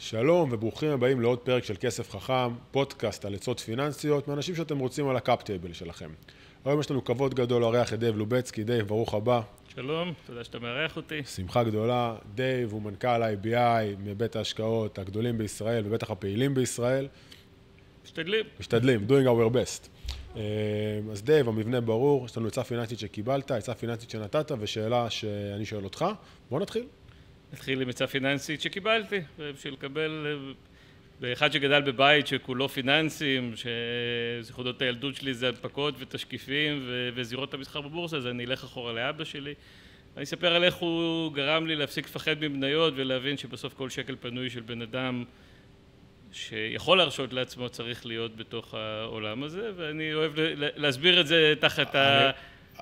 שלום וברוכים הבאים לעוד פרק של כסף חכם, פודקאסט על עצות פיננסיות מאנשים שאתם רוצים על הקאפ טייבל שלכם. היום יש לנו כבוד גדול לארח את דייב לובצקי. דייב, ברוך הבא. שלום, תודה שאתה מארח אותי. שמחה גדולה. דייב הוא מנכ"ל IBI מבית ההשקעות הגדולים בישראל ובטח הפעילים בישראל. משתדלים, doing our best. אז דייב, המבנה ברור, יש לנו עצה פיננסית שקיבלת, עצה פיננסית שנתת ושאלה שאני שואל אותך. בוא נתחיל. נתחיל עם עצה פיננסית שקיבלתי, בשביל לקבל, באחד שגדל בבית שכולו פיננסים, שזיכרונות הילדות שלי זה הנפקות ותשקיפים וזירות המסחר בבורסה, אז אני אלך אחורה לאבא שלי. אני אספר על איך הוא גרם לי להפסיק לפחד ממניות ולהבין שבסוף כל שקל פנוי של בן אדם שיכול להרשות לעצמו צריך להיות בתוך העולם הזה, ואני אוהב להסביר את זה תחת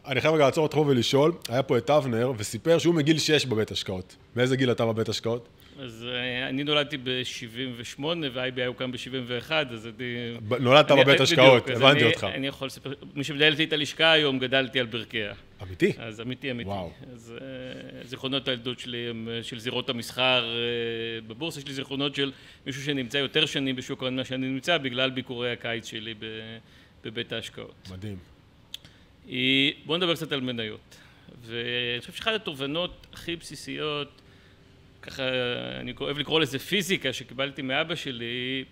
אני חייב רגע לעצור אותך ולשאול, היה פה את אבנר וסיפר שהוא מגיל 6 בבית השקעות. מאיזה גיל אתה בבית השקעות? אז אני נולדתי ב-78 ו-IBI הוקם ב-71, אז אני... נולדת בבית השקעות, הבנתי אותך. אני יכול לספר, מי שמנהלתי את הלשכה היום גדלתי על ברכיה. אמיתי? אז אמיתי. וואו. אז זיכרונות הילדות שלי הם של זירות המסחר בבורסה, יש לי זיכרונות של מישהו שנמצא יותר שנים בשוק ההון מה שאני נמצא, בגלל ביקורי הקיץ שלי בבית ההשקעות. מדהים. בואו נדבר קצת על מניות. ואני חושב שאחת התובנות הכי בסיסיות, ככה אני אוהב לקרוא לזה פיזיקה שקיבלתי מאבא שלי,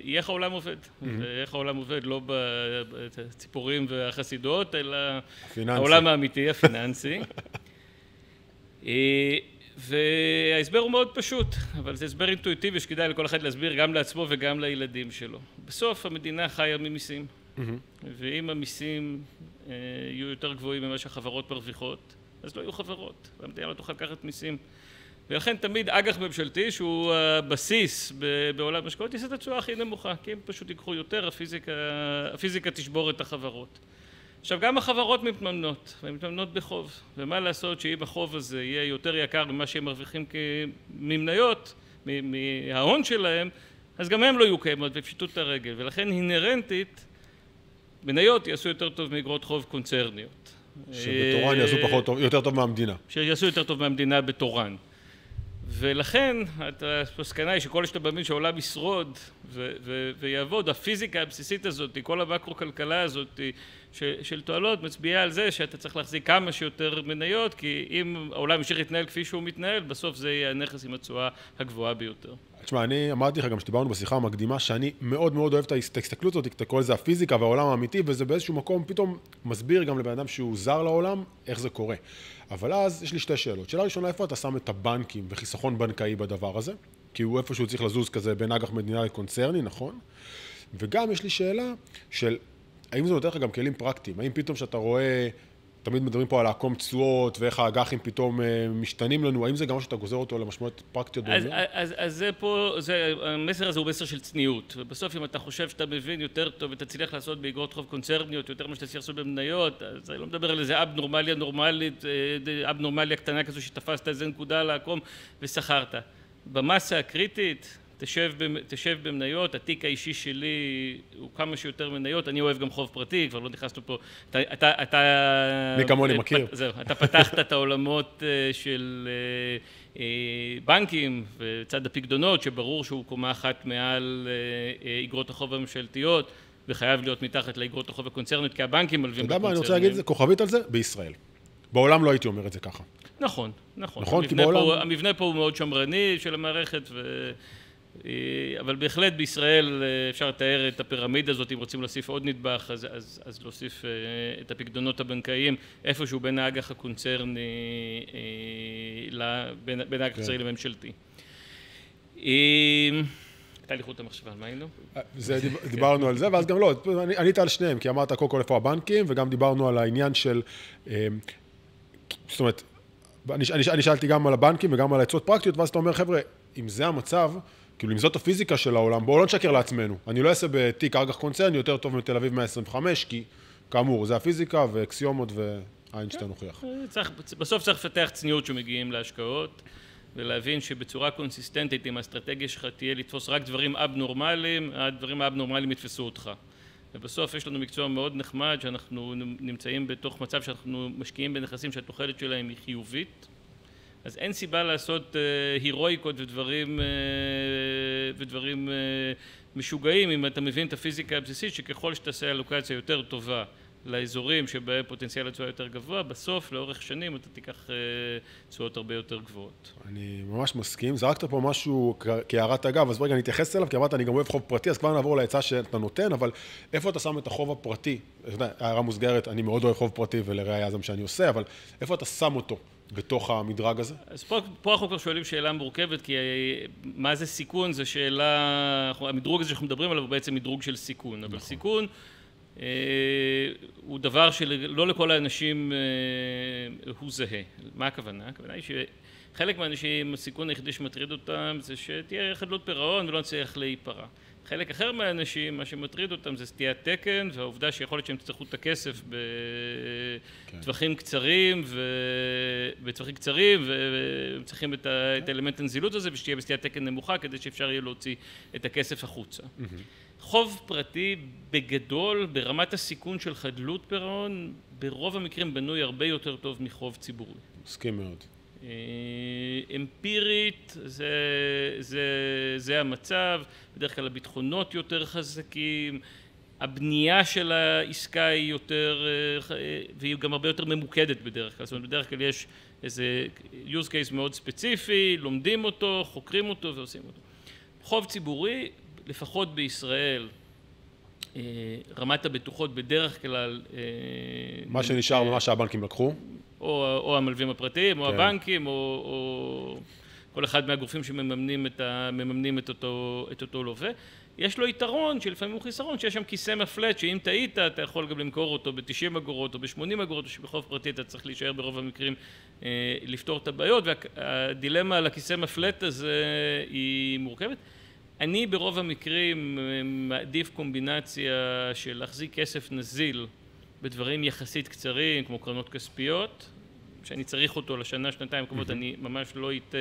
היא איך העולם עובד. ואיך העולם עובד לא בציפורים והחסידות, אלא העולם האמיתי, הפיננסי. וההסבר הוא מאוד פשוט, אבל זה הסבר אינטואיטיבי שכדאי לכל אחד להסביר גם לעצמו וגם לילדים שלו. בסוף המדינה חיה ממיסים. ואם המיסים יהיו יותר גבוהים ממה שהחברות מרוויחות, אז לא יהיו חברות, והמדינה לא תוכל לקחת מיסים. ולכן תמיד אג"ח ממשלתי, שהוא הבסיס בעולם השקעות, יעשה את התשואה הכי נמוכה, כי הם פשוט ייקחו יותר, הפיזיקה תשבור את החברות. עכשיו, גם החברות מתממנות, והן מתממנות בחוב, ומה לעשות שאם החוב הזה יהיה יותר יקר ממה שהם מרוויחים ממניות, מההון שלהם, אז גם הם לא יהיו קיימות בפשיטות הרגל, ולכן אינהרנטית, מניות יעשו יותר טוב מאגרות חוב קונצרניות. שבתורן יעשו יותר טוב מהמדינה. שיעשו יותר טוב מהמדינה בתורן. ולכן, הסכנה היא שכל שאתה מאמין שהעולם ישרוד ויעבוד, הפיזיקה הבסיסית הזאת, כל המקרו-כלכלה הזאת של תועלות, מצביעה על זה שאתה צריך להחזיק כמה שיותר מניות, כי אם העולם ימשיך להתנהל כפי שהוא מתנהל, בסוף זה יהיה הנכס עם התשואה הגבוהה ביותר. תשמע, אני אמרתי לך גם שדיברנו בשיחה המקדימה, שאני מאוד מאוד אוהב את ההסתכלות הזאת, אתה קורא לזה הפיזיקה והעולם האמיתי, וזה באיזשהו מקום פתאום מסביר גם לבן אדם שהוא זר לעולם, איך זה קורה. אבל אז יש לי שתי שאלות. שאלה ראשונה, איפה אתה שם את הבנקים וחיסכון בנקאי בדבר הזה? כי הוא איפשהו צריך לזוז כזה בין אג"ח מדינה לקונצרני, נכון? וגם יש לי שאלה של, האם זה נותן לך גם כלים פרקטיים? האם פתאום שאתה רואה, תמיד מדברים פה על לעקום תשואות ואיך האג"חים פתאום משתנים לנו, האם זה גם שאתה גוזר אותו למשמעויות פרקטיות? אז זה פה, המסר הזה הוא מסר של צניעות, ובסוף אם אתה חושב שאתה מבין יותר טוב ואתה תצליח לעשות באגרות חוב קונצרניות יותר ממה שאתה צריך לעשות במניות, אז אני לא מדבר על איזה אבנורמליה קטנה כזו שתפסת איזה נקודה לעקום ושכרת. במסה הקריטית, תשב במניות, התיק האישי שלי הוא כמה שיותר מניות, אני אוהב גם חוב פרטי, כבר לא נכנסנו פה, מי כמוני מכיר. זהו, אתה פתחת את העולמות של בנקים וצד הפקדונות, שברור שהוא קומה אחת מעל אגרות החוב הממשלתיות, וחייב להיות מתחת לאגרות החוב הקונצרניות, כי הבנקים מלווים בקונצרנים. אתה יודע מה, אני רוצה להגיד את זה, כוכבית על זה, בישראל. בעולם לא הייתי אומר את זה ככה. נכון. נכון, כי בעולם... המבנה פה הוא מאוד שמרני של המערכת, אבל בהחלט בישראל אפשר לתאר את הפירמידה הזאת, אם רוצים להוסיף עוד נדבך, אז להוסיף את הפקדונות הבנקאיים, איפשהו בין האג"ח הקונצרני, בין האג"ח הקונצרני לממשלתי. הייתה לי חוט המחשבה, על מה היינו? דיברנו על זה, ואז גם לא, ענית על שניהם, כי אמרת קודם כל איפה הבנקים, וגם דיברנו על העניין של, זאת אומרת, אני שאלתי גם על הבנקים וגם על העצות פרקטיות, ואז אתה אומר, חבר'ה, אם זה המצב, כאילו אם זאת הפיזיקה של העולם, בואו לא נשקר לעצמנו. אני לא אעשה בתיק אג"ח קונצרני יותר טוב מתל אביב 125, כי כאמור, זה הפיזיקה ואקסיומות ואיינשטיין הוכיח. בסוף צריך לפתח צניעות שמגיעים להשקעות, ולהבין שבצורה קונסיסטנטית, אם האסטרטגיה שלך תהיה לתפוס רק דברים אבנורמליים, הדברים האבנורמליים יתפסו אותך. ובסוף יש לנו מקצוע מאוד נחמד, שאנחנו נמצאים בתוך מצב שאנחנו משקיעים בנכסים שהתוחלת שלהם היא חיובית, אז אין סיבה לעשות הירואיקות ודברים ודברים משוגעים, אם אתה מבין את הפיזיקה הבסיסית, שככל שתעשה אלוקציה יותר טובה לאזורים שבהם פוטנציאל התשואה יותר גבוה, בסוף, לאורך שנים, אתה תיקח תשואות הרבה יותר גבוהות. אני ממש מסכים. זרקת פה משהו כהערת אגב, אז ברגע אני אתייחס אליו, כי אמרת, אני גם אוהב חוב פרטי, אז כבר נעבור להצעה שאתה נותן, אבל איפה אתה שם את החוב הפרטי? הערה מוסגרת, אני מאוד אוהב חוב פרטי, ולראיה זה מה שאני עושה, אבל איפה אתה שם אותו בתוך המדרג הזה? אז פה אנחנו כבר שואלים שאלה מורכבת, כי מה זה סיכון? זו שאלה, המדרוג הזה שאנחנו מדברים עליו הוא בעצם מדרוג של סיכון, אבל סיכון הוא דבר שלא לכל האנשים הוא זהה. מה הכוונה? הכוונה היא שחלק מהאנשים, הסיכון היחידי שמטריד אותם זה שתהיה חדלות פירעון ולא נצליח להיפרע. חלק אחר מהאנשים, מה שמטריד אותם זה סטיית תקן, והעובדה שיכול להיות שהם יצטרכו את הכסף בטווחים קצרים, והם צריכים את האלמנט הנזילות הזה, ושתהיה בסטיית תקן נמוכה, כדי שאפשר יהיה להוציא את הכסף החוצה. חוב פרטי בגדול, ברמת הסיכון של חדלות פירעון, ברוב המקרים בנוי הרבה יותר טוב מחוב ציבורי. מסכים מאוד. אמפירית, זה המצב, בדרך כלל הביטחונות יותר חזקים, הבנייה של העסקה היא יותר, והיא גם הרבה יותר ממוקדת בדרך כלל, זאת אומרת בדרך כלל יש איזה use case מאוד ספציפי, לומדים אותו, חוקרים אותו ועושים אותו. חוב ציבורי, לפחות בישראל, רמת הבטוחות בדרך כלל מה שנשאר ממה שהבנקים לקחו? או המלווים הפרטיים, או הבנקים, או כל אחד מהגופים שמממנים את אותו לווה. יש לו יתרון שלפעמים הוא חיסרון, שיש שם כיסא מפלט, שאם טעית אתה יכול גם למכור אותו ב-90 אגורות או ב-80 אגורות, או שבחוב פרטי אתה צריך להישאר ברוב המקרים לפתור את הבעיות, והדילמה על הכיסא מפלט הזה היא מורכבת. אני ברוב המקרים מעדיף קומבינציה של להחזיק כסף נזיל בדברים יחסית קצרים, כמו קרנות כספיות, שאני צריך אותו לשנה, שנתיים קרובות, אני ממש לא אטה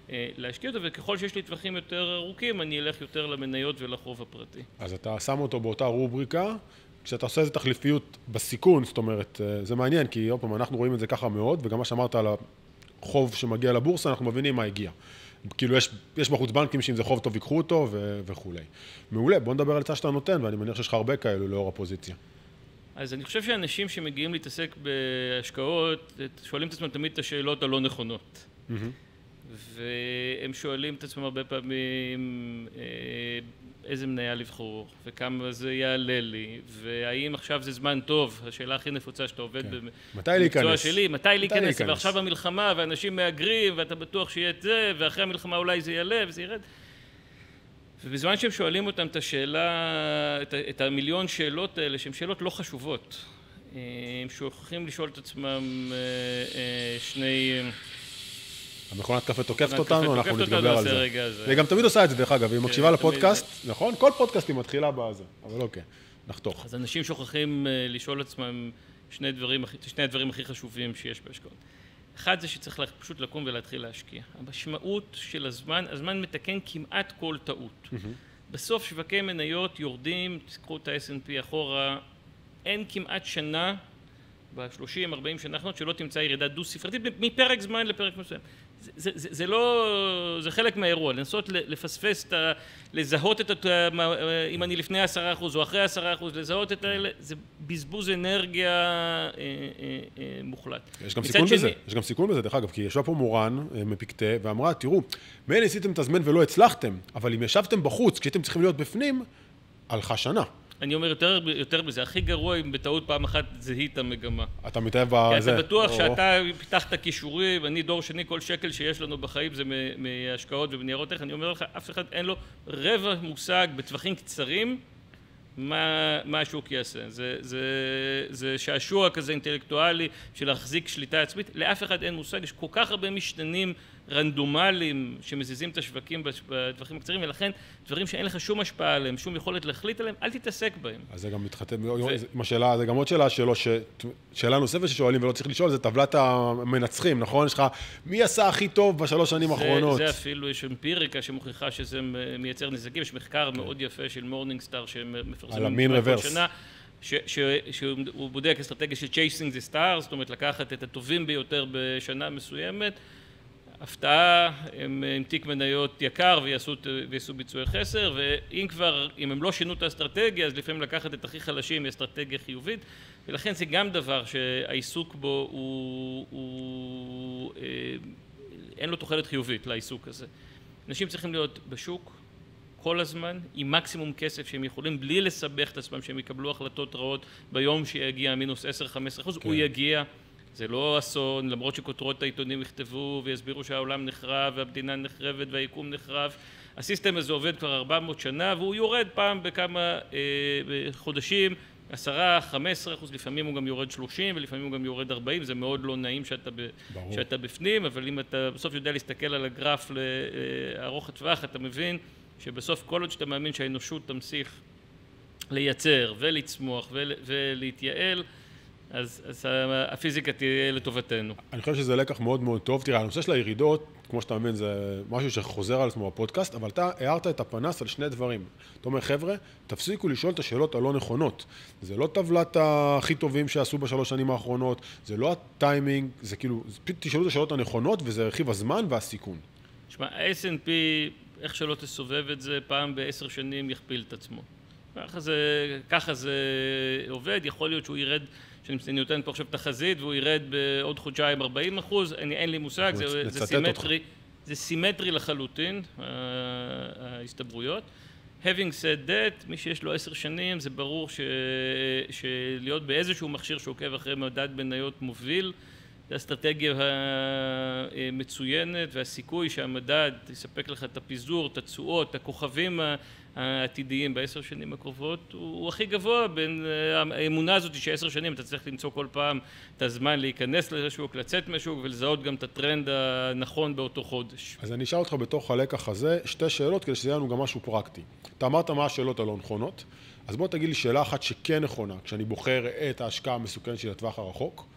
להשקיע אותו, וככל שיש לי טווחים יותר ארוכים, אני אלך יותר למניות ולחוב הפרטי. אז אתה שם אותו באותה רובריקה, כשאתה עושה איזו תחליפיות בסיכון, זאת אומרת, זה מעניין, כי עוד פעם, אנחנו רואים את זה ככה מאוד, וגם מה שאמרת על החוב שמגיע לבורסה, אנחנו מבינים מה הגיע. כאילו יש בחוץ בנקים שאם זה חוב טוב ייקחו אותו וכו'. מעולה, בוא נדבר על הצעה שאתה נותן, ואני מניח שיש לך הרבה כאלו לאור הפוזיציה. אז אני חושב שאנשים שמגיעים להתעסק בהשקעות, שואלים את עצמם תמיד את השאלות הלא נכונות. והם שואלים את עצמם הרבה פעמים איזה מניה לבחור, וכמה זה יעלה לי, והאם עכשיו זה זמן טוב, השאלה הכי נפוצה שאתה עובד במקצוע שלי, מתי להיכנס, ועכשיו המלחמה, ואנשים מאגרים, ואתה בטוח שיהיה את זה, ואחרי המלחמה אולי זה יעלה וזה ירד. ובזמן שהם שואלים אותם את השאלה, את המיליון שאלות האלה, שהן שאלות לא חשובות, הם שוכחים לשאול את עצמם שני... המכונת קפה תוקפת אותנו, אנחנו נתגבר על זה. היא גם תמיד עושה את זה, דרך אגב, היא מקשיבה לפודקאסט, נכון? כל פודקאסט היא מתחילה בזה, אבל אוקיי, נחתוך. אז אנשים שוכחים לשאול עצמם שני הדברים הכי חשובים שיש בהשקעות. אחד זה שצריך פשוט לקום ולהתחיל להשקיע. המשמעות של הזמן מתקן כמעט כל טעות. בסוף שווקי מניות יורדים, תזכרו את ה-S&P אחורה, אין כמעט שנה, ב-30-40 שנה האחרונות, שלא תמצא ירידה דו-ספרתית, מפרק זמן לפרק מסוים. זה לא, זה חלק מהאירוע, לנסות לפספס, לזהות אם אני לפני 10% או אחרי 10%, לזהות את האלה, זה בזבוז אנרגיה מוחלט. יש גם סיכון בזה, דרך אגב, כי ישבה פה מורן מפיקטה ואמרה, תראו, מילא ניסיתם את הזמן ולא הצלחתם, אבל אם ישבתם בחוץ, כשאתם צריכים להיות בפנים, הלכה שנה. אני אומר יותר בזה, הכי גרוע אם בטעות פעם אחת זהית המגמה. אתה מתאהב בזה. כי אתה בטוח שאתה פיתחת כישורים, אני דור שני, כל שקל שיש לנו בחיים זה מהשקעות ובניירות ערך, אני אומר לך, אף אחד אין לו רבע מושג בטווחים קצרים מה השוק יעשה. זה שעשוע כזה אינטלקטואלי של להחזיק שליטה עצמית, לאף אחד אין מושג, יש כל כך הרבה משתנים רנדומליים שמזיזים את השווקים בטווחים הקצרים, ולכן דברים שאין לך שום השפעה עליהם, שום יכולת להחליט עליהם, אל תתעסק בהם. אז זה גם מתחתן, עם השאלה, זה גם עוד שאלה שלו, שאלה נוספת ששואלים ולא צריך לשאול, זה טבלת המנצחים, נכון? יש לך, מי עשה הכי טוב בשלוש שנים האחרונות? זה אפילו, יש אמפיריקה שמוכיחה שזה מייצר נזקים, יש מחקר מאוד יפה של מורנינגסטאר שמפרסמים כל שנה, שהוא בודק אסטרטגיה של chasing the stars, זאת אומרת לקחת את הטובים ביותר בשנה מסוימת, הפתעה, הם עם תיק מניות יקר ויעשו ביצועי חסר, ואם כבר, אם הם לא שינו את האסטרטגיה, אז לפעמים לקחת את הכי חלשים מאסטרטגיה חיובית, ולכן זה גם דבר שהעיסוק בו אין לו תוחלת חיובית לעיסוק הזה. אנשים צריכים להיות בשוק כל הזמן, עם מקסימום כסף שהם יכולים, בלי לסבך את עצמם שהם יקבלו החלטות רעות ביום שיגיע מינוס 10-15%, הוא יגיע. זה לא אסון, למרות שכותרות העיתונים יכתבו ויסבירו שהעולם נחרב והמדינה נחרבת והיקום נחרב. הסיסטם הזה עובד כבר 400 שנה והוא יורד פעם בכמה חודשים, 10-15%, לפעמים הוא גם יורד 30 ולפעמים הוא גם יורד 40, זה מאוד לא נעים שאתה בפנים, אבל אם אתה בסוף יודע להסתכל על הגרף לארוך הטווח, אתה מבין שבסוף כל עוד שאתה מאמין שהאנושות תמשיך לייצר ולצמוח ולהתייעל, אז הפיזיקה תהיה לטובתנו. אני חושב שזה לקח מאוד מאוד טוב. תראה, הנושא של הירידות, כמו שאתה מבין, זה משהו שחוזר על עצמו בפודקאסט, אבל אתה הערת את הפנס על שני דברים. אתה אומר, חבר'ה, תפסיקו לשאול את השאלות הלא נכונות. זה לא טבלת הכי טובים שעשו בשלוש שנים האחרונות, זה לא הטיימינג, זה כאילו, פשוט תשאלו את השאלות הנכונות, וזה רכיב הזמן והסיכון. תשמע, ה-S&P, איך שלא תסובב את זה, פעם ב10 שנים יכפיל את עצמו. ככה זה עובד, יכול להיות שהוא ירד, שאני נותן פה עכשיו תחזית, והוא ירד בעוד חודשיים 40%, אין לי מושג, זה סימטרי לחלוטין, ההסתברויות. Having said that, מי שיש לו 10 שנים, זה ברור שלהיות באיזשהו מכשיר שעוקב אחרי מדד מניות מוביל, זה אסטרטגיה מצוינת, והסיכוי שהמדד יספק לך את הפיזור, את התשואות, את הכוכבים העתידיים ב10 שנים הקרובות, הוא הכי גבוה בין האמונה הזאת ש10 שנים אתה צריך למצוא כל פעם את הזמן להיכנס לשוק, לצאת משוק ולזהות גם את הטרנד הנכון באותו חודש. אז אני אשאל אותך בתוך הלקח הזה שתי שאלות כדי שזה יהיה לנו גם משהו פרקטי. אתה אמרת מה השאלות הלא נכונות, אז בוא תגיד לי שאלה אחת שכן נכונה כשאני בוחר את ההשקעה המסוכנת של הטווח הרחוק,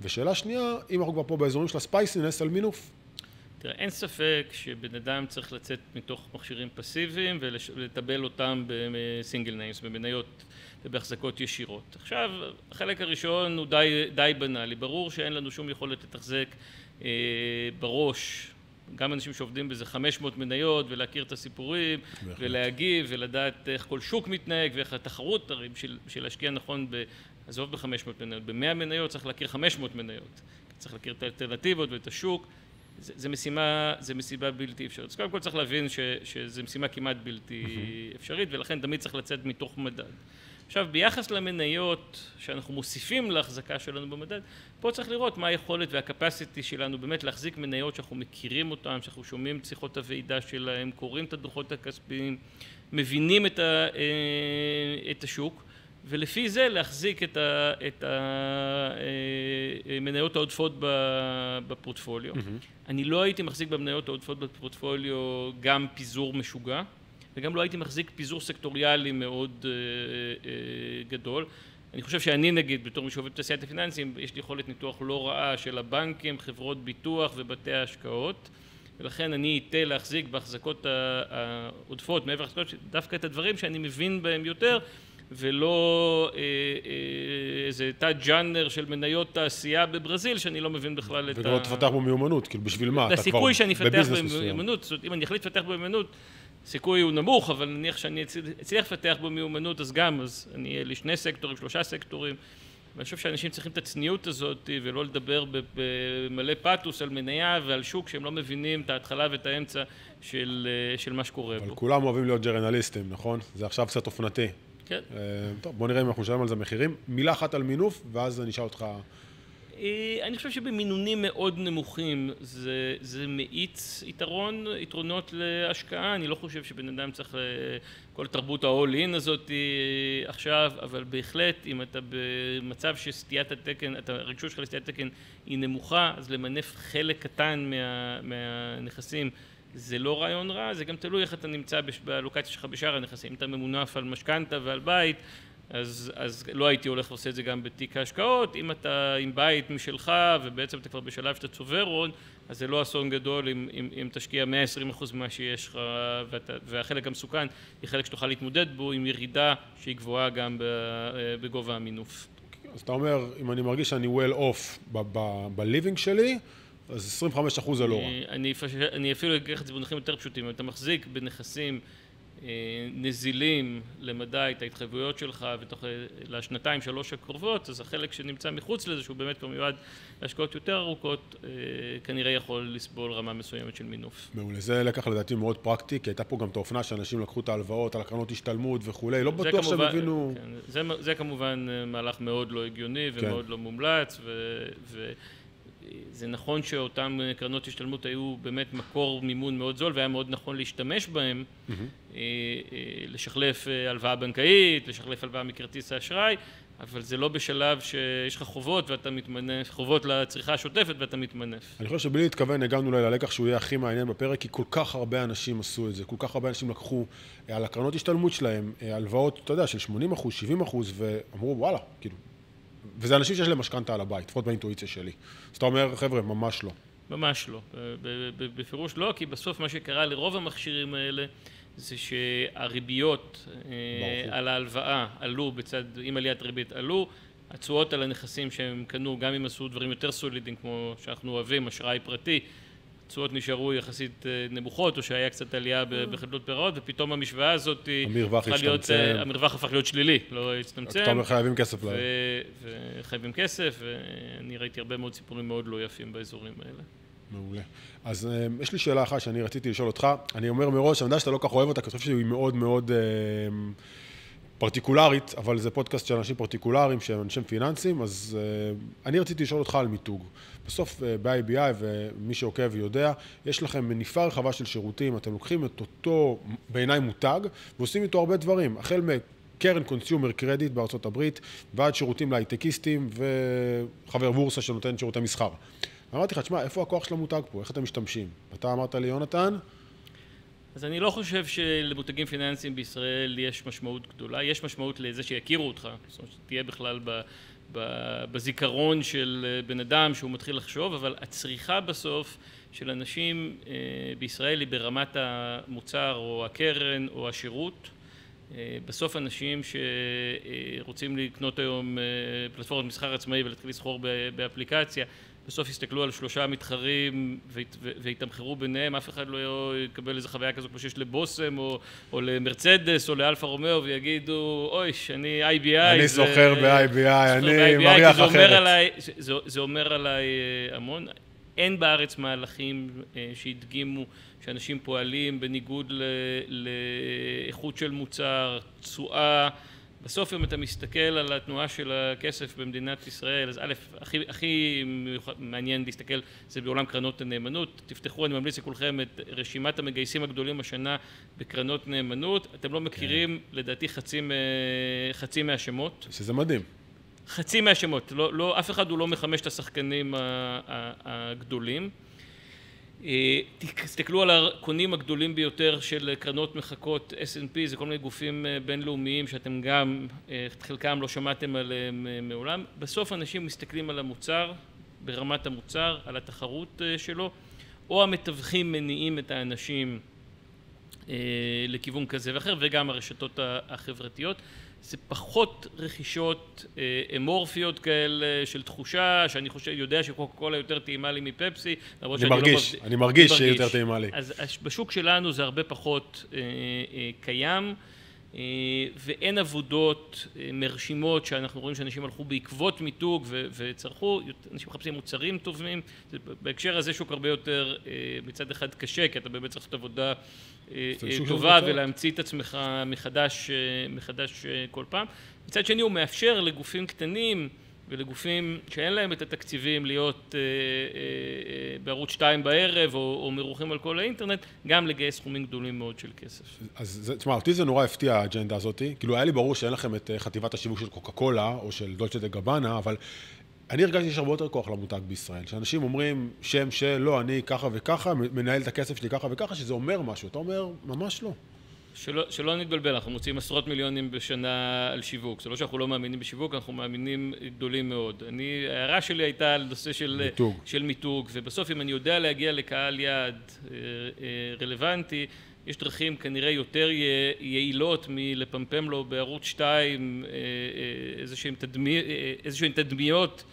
ושאלה שנייה, אם אנחנו כבר פה באזורים של הספייסינס על מינוף. תראה, אין ספק שבן אדם צריך לצאת מתוך מכשירים פסיביים ולטבל אותם בסינגל ניימס, במניות ובהחזקות ישירות. עכשיו, החלק הראשון הוא די בנאלי. ברור שאין לנו שום יכולת לתחזק בראש, גם אנשים שעובדים בזה 500 מניות ולהכיר את הסיפורים ולהגיב ולדעת איך כל שוק מתנהג ואיך התחרות, בשביל להשקיע נכון עזוב ב-500 מניות, ב-100 מניות צריך להכיר 500 מניות, צריך להכיר את האלטרנטיבות ואת השוק, זה משימה בלתי אפשרית. אז קודם כל צריך להבין שזו משימה כמעט בלתי אפשרית, ולכן תמיד צריך לצאת מתוך מדד. עכשיו, ביחס למניות שאנחנו מוסיפים להחזקה שלנו במדד, פה צריך לראות מה היכולת והקפסיטי שלנו באמת להחזיק מניות שאנחנו מכירים אותן, שאנחנו שומעים שיחות הוועידה שלהם, קוראים את הדוחות הכספיים, מבינים את השוק, ולפי זה להחזיק את המניות העודפות בפורטפוליו. אני לא הייתי מחזיק במניות העודפות בפורטפוליו גם פיזור משוגע, וגם לא הייתי מחזיק פיזור סקטוריאלי מאוד גדול. אני חושב שאני נגיד, בתור מי שעובד בתעשיית הפיננסים, יש לי יכולת ניתוח לא רעה של הבנקים, חברות ביטוח ובתי ההשקעות, ולכן אני אתן להחזיק בהחזקות העודפות, מעבר להחזקות, דווקא את הדברים שאני מבין בהם יותר, ולא איזה תת ג'אנר של מניות תעשייה בברזיל, שאני לא מבין בכלל את וגם לא תפתח בו מיומנות, כאילו בשביל מה? הסיכוי שאני אפתח במיומנות, זאת אומרת, אם אני אחליט לפתח במיומנות, סיכוי הוא נמוך, אבל נניח שאני אצליח לפתח במיומנות, אז גם, אז אני אהיה לי 2 סקטורים, 3 סקטורים, ואני חושב שאנשים צריכים את הצניעות הזאת, ולא לדבר במלא פאטוס על מניה ועל שוק, שהם לא מבינים את ההתחלה ואת האמצע של מה שקורה בו. אבל כולם אוהבים להיות ג'רנליסטים, נכון? זה עכשיו קצת אופנתי. כן. טוב, בוא נראה אם אנחנו נשלם על זה מחירים. מילה אחת על מינוף, ואז אני אשאל אותך. אני חושב שבמינונים מאוד נמוכים זה מאיץ יתרונות להשקעה. אני לא חושב שבן אדם צריך כל תרבות ה-all-in הזאת עכשיו, אבל בהחלט אם אתה במצב שסטיית התקן, הרגשות שלך לסטיית התקן היא נמוכה, אז למנף חלק קטן מהנכסים זה לא רעיון רע, זה גם תלוי איך אתה נמצא בלוקציה שלך בשאר הנכסים. אם אתה ממונף על משכנתה ועל בית, אז לא הייתי הולך ועושה את זה גם בתיק ההשקעות. אם אתה עם בית משלך ובעצם אתה כבר בשלב שאתה צובר הון, אז זה לא אסון גדול אם תשקיע 120% ממה שיש לך, והחלק המסוכן היא חלק שתוכל להתמודד בו עם ירידה שהיא גבוהה גם בגובה המינוף. אז אתה אומר, אם אני מרגיש שאני well off ב-living שלי, אז 25% זה לא רע. אני אפילו אקח את זה במונחים יותר פשוטים. אם אתה מחזיק בנכסים נזילים למדי את ההתחייבויות שלך לשנתיים, שלוש הקרובות, אז החלק שנמצא מחוץ לזה, שהוא באמת כבר מיועד להשקעות יותר ארוכות, כנראה יכול לסבול רמה מסוימת של מינוף. מעולה, זה לקח לדעתי מאוד פרקטי, כי הייתה פה גם את האופנה שאנשים לקחו את ההלוואות על הקרנות השתלמות וכולי, לא בטוח שהם הבינו... זה כמובן מהלך מאוד לא הגיוני ומאוד לא מומלץ, זה נכון שאותם קרנות השתלמות היו באמת מקור מימון מאוד זול והיה מאוד נכון להשתמש בהם, לשחלף הלוואה בנקאית, לשחלף הלוואה מכרטיס האשראי, אבל זה לא בשלב שיש לך חובות ואתה מתמנף, חובות לצריכה השוטפת ואתה מתמנף. אני חושב שבלי להתכוון הגענו ללקח שהוא יהיה הכי מעניין בפרק, כי כל כך הרבה אנשים עשו את זה, כל כך הרבה אנשים לקחו על הקרנות השתלמות שלהם, הלוואות, אתה יודע, של 80%, 70%, ואמרו וואלה, כאילו, וזה אנשים שיש להם משכנתה על הבית, לפחות באינטואיציה שלי. אז אתה אומר, חבר'ה, ממש לא. ממש לא. בפירוש לא, כי בסוף מה שקרה לרוב המכשירים האלה, זה שהריביות על ההלוואה עלו בצד, עם עליית ריבית עלו, התשואות על הנכסים שהם קנו, גם אם עשו דברים יותר סולידיים, כמו שאנחנו אוהבים, אשראי פרטי, התשואות נשארו יחסית נמוכות, או שהיה קצת עלייה בחדלות פירעון, ופתאום המשוואה הזאת, המרווח הפך להיות שלילי, לא הצטמצם. אתה אומר חייבים כסף להם. וחייבים כסף, ואני ראיתי הרבה מאוד סיפורים מאוד לא יפים באזורים האלה. מעולה. אז יש לי שאלה אחת שאני רציתי לשאול אותך, אני אומר מראש, אני יודע שאתה לא כך אוהב אותה, כי אני חושב שהיא מאוד מאוד פרטיקולרית, אבל זה פודקאסט של אנשים פרטיקולריים, שהם אנשים פיננסיים, אז אני רציתי לשאול אותך על מיתוג. בסוף ב-IBI, ומי שעוקב יודע, יש לכם מניפה רחבה של שירותים, אתם לוקחים את אותו בעיניי מותג, ועושים איתו הרבה דברים, החל מקרן קונסיומר קרדיט בארצות הברית, ועד שירותים להייטקיסטים, וחבר בורסה שנותן שירותי מסחר. אמרתי לך, תשמע, איפה הכוח של המותג פה? איך אתם משתמשים? אתה אמרת לי, יונתן? אז אני לא חושב שלמותגים פיננסיים בישראל יש משמעות גדולה. יש משמעות לזה שיכירו אותך, זאת אומרת, שתהיה בכלל בזיכרון של בן אדם שהוא מתחיל לחשוב, אבל הצריכה בסוף של אנשים בישראל היא ברמת המוצר או הקרן או השירות. בסוף אנשים שרוצים לקנות היום פלטפורמת מסחר עצמאי ולהתחיל לסחור באפליקציה, בסוף יסתכלו על שלושה מתחרים והתמחרו ביניהם, אף אחד לא יקבל איזו חוויה כזו כמו שיש לבוסם או למרצדס או לאלפה רומאו ויגידו, אוי, אני IBI. אני סוחר ב-IBI, אני מריח אחרת. זה אומר עליי המון. אין בארץ מהלכים שהדגימו שאנשים פועלים בניגוד לאיכות של מוצר, תשואה. בסוף אם אתה מסתכל על התנועה של הכסף במדינת ישראל, אז א', הכי מעניין להסתכל זה בעולם קרנות הנאמנות. תפתחו, אני ממליץ לכולכם את רשימת המגייסים הגדולים השנה בקרנות נאמנות. אתם לא מכירים, לדעתי, חצי מהשמות. שזה מדהים. חצי מהשמות. לא, אף אחד הוא לא מחמשת השחקנים הגדולים. תסתכלו על הקונים הגדולים ביותר של קרנות מחקות S&P, זה כל מיני גופים בינלאומיים שאתם גם, חלקם לא שמעתם עליהם מעולם. בסוף אנשים מסתכלים על המוצר, ברמת המוצר, על התחרות שלו, או המתווכים מניעים את האנשים לכיוון כזה ואחר, וגם הרשתות החברתיות. זה פחות רכישות אמורפיות כאלה של תחושה, שאני חושב, יודע שקוקה קולה יותר טעימה לי מפפסי. אני מרגיש שהיא יותר טעימה לי. אז בשוק שלנו זה הרבה פחות קיים, ואין עבודות מרשימות שאנחנו רואים שאנשים הלכו בעקבות מיתוג וצרכו, אנשים מחפשים מוצרים טובים. בהקשר הזה שוק הרבה יותר מצד אחד קשה, כי אתה באמת צריך לעשות עבודה טובה ולהמציא את עצמך מחדש כל פעם. מצד שני הוא מאפשר לגופים קטנים ולגופים שאין להם את התקציבים להיות בערוץ 2 בערב או מרוחים על כל האינטרנט, גם לגייס סכומים גדולים מאוד של כסף. אז תשמע, אותי זה נורא הפתיע האג'נדה הזאת. כאילו היה לי ברור שאין לכם את חטיבת השיווק של קוקה קולה או של דולצ'ה דה גבאנה, אבל אני הרגשתי שיש הרבה יותר כוח למותג בישראל, שאנשים אומרים שם שלא, אני ככה וככה, מנהל את הכסף שלי ככה וככה, שזה אומר משהו. אתה אומר, ממש לא. שלא נתבלבל, אנחנו מוצאים עשרות מיליונים בשנה על שיווק. זה לא שאנחנו לא מאמינים בשיווק, אנחנו מאמינים גדולים מאוד. ההערה שלי הייתה על נושא של מיתוג, ובסוף אם אני יודע להגיע לקהל יעד רלוונטי, יש דרכים כנראה יותר יעילות מלפמפם לו בערוץ 2 איזשהם תדמיות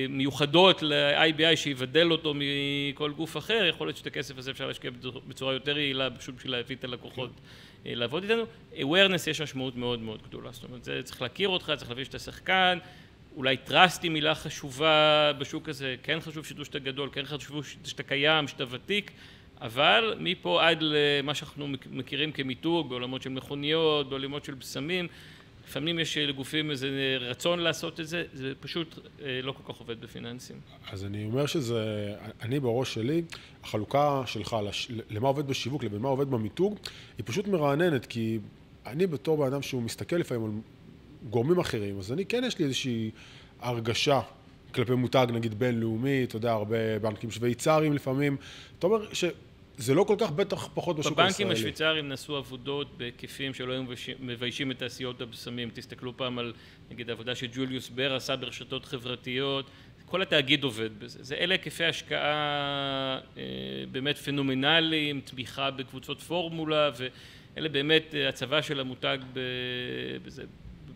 מיוחדות ל-IBI שיבדל אותו מכל גוף אחר, יכול להיות שאת הכסף הזה אפשר להשקיע בצורה יותר יעילה, פשוט בשביל להביא את הלקוחות לעבוד איתנו. awareness יש משמעות מאוד מאוד גדולה, זאת אומרת, זה צריך להכיר אותך, צריך להביא שאתה שחקן, אולי trust היא מילה חשובה בשוק הזה, כן חשוב שידעו שאתה גדול, כן חשוב שאתה קיים, שאתה ותיק, אבל מפה עד למה שאנחנו מכירים כמיתוג, בעולמות של מכוניות, בעולמות של בסמים, לפעמים יש לגופים איזה רצון לעשות את זה, זה פשוט לא כל כך עובד בפיננסים. אז אני אומר שזה, אני בראש שלי, החלוקה שלך למה עובד בשיווק לבין מה עובד במיתוג, היא פשוט מרעננת, כי אני בתור באדם שהוא מסתכל לפעמים על גורמים אחרים, אז אני כן יש לי איזושהי הרגשה כלפי מותג, נגיד בינלאומי, אתה יודע, הרבה בנקים שוויצריים לפעמים, אתה אומר זה לא כל כך בטח פחות בשוק הישראלי. בבנקים השוויצריים נעשו עבודות בהיקפים שלא היו מביישים את תעשיות הבשמים. תסתכלו פעם על, נגיד, העבודה שג'וליוס בר עשה ברשתות חברתיות. כל התאגיד עובד בזה. זה אלה היקפי השקעה באמת פנומנליים, תמיכה בקבוצות פורמולה, ואלה באמת הצבה של המותג בזה.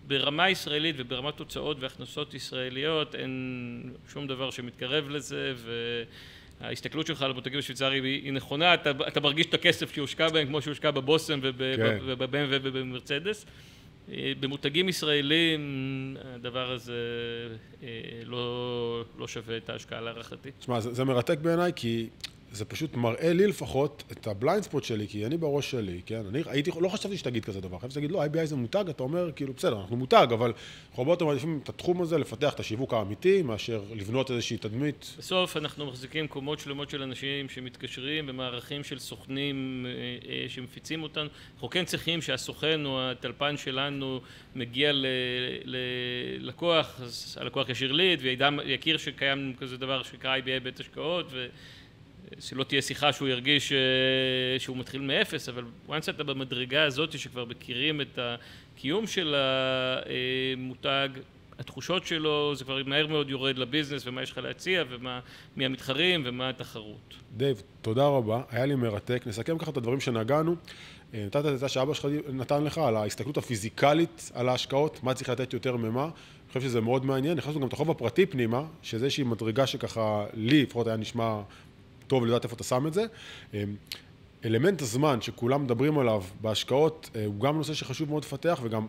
ברמה ישראלית וברמת תוצאות והכנסות ישראליות אין שום דבר שמתקרב לזה, ההסתכלות שלך על המותגים השוויצריים היא נכונה, אתה מרגיש את הכסף שהושקע בהם כמו שהושקע בבוסם ובבמ ובמרצדס. במותגים ישראלים הדבר הזה לא שווה את ההשקעה להערכתי. תשמע, זה מרתק בעיניי כי זה פשוט מראה לי לפחות את הבליינד ספוט שלי, כי אני בראש שלי, כן? לא חשבתי שתגיד כזה דבר, חשבתי שתגיד, לא, IBI זה מותג, אתה אומר, כאילו, בסדר, אנחנו מותג, אבל אנחנו הרבה יותר מעדיפים את התחום הזה, לפתח את השיווק האמיתי, מאשר לבנות איזושהי תדמית. בסוף אנחנו מחזיקים קומות שלמות של אנשים שמתקשרים במערכים של סוכנים שמפיצים אותנו. אנחנו כן צריכים שהסוכן או הטלפן שלנו מגיע ללקוח, אז הלקוח ישיר ליד, ויכיר שקיים כזה דבר שנקרא IBI בית השקעות, שלא תהיה שיחה שהוא ירגיש שהוא מתחיל מאפס, אבל once אתה במדרגה הזאת שכבר מכירים את הקיום של המותג, התחושות שלו, זה כבר מהר מאוד יורד לביזנס ומה יש לך להציע ומי המתחרים ומה התחרות. דייב, תודה רבה, היה לי מרתק. נסכם ככה את הדברים שנגענו. נתת את זה שאבא שלך נתן לך על ההסתכלות הפיזיקלית על ההשקעות, מה צריך לתת יותר ממה. אני חושב שזה מאוד מעניין. נכנסנו גם את החוב הפרטי פנימה, שזה איזושהי מדרגה שככה לי לפחות היה נשמע טוב לדעת איפה אתה שם את זה. אלמנט הזמן שכולם מדברים עליו בהשקעות הוא גם נושא שחשוב מאוד לפתח וגם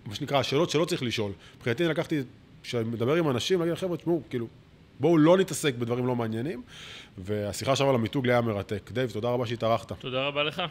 מה שנקרא השאלות שלא צריך לשאול. מבחינתי אני לקחתי, כשמדבר עם אנשים, להגיד לחבר'ה, תשמעו, כאילו, בואו לא נתעסק בדברים לא מעניינים, והשיחה עכשיו על המיתוג היה מרתק. דייב, תודה רבה שהתארחת. תודה רבה לך.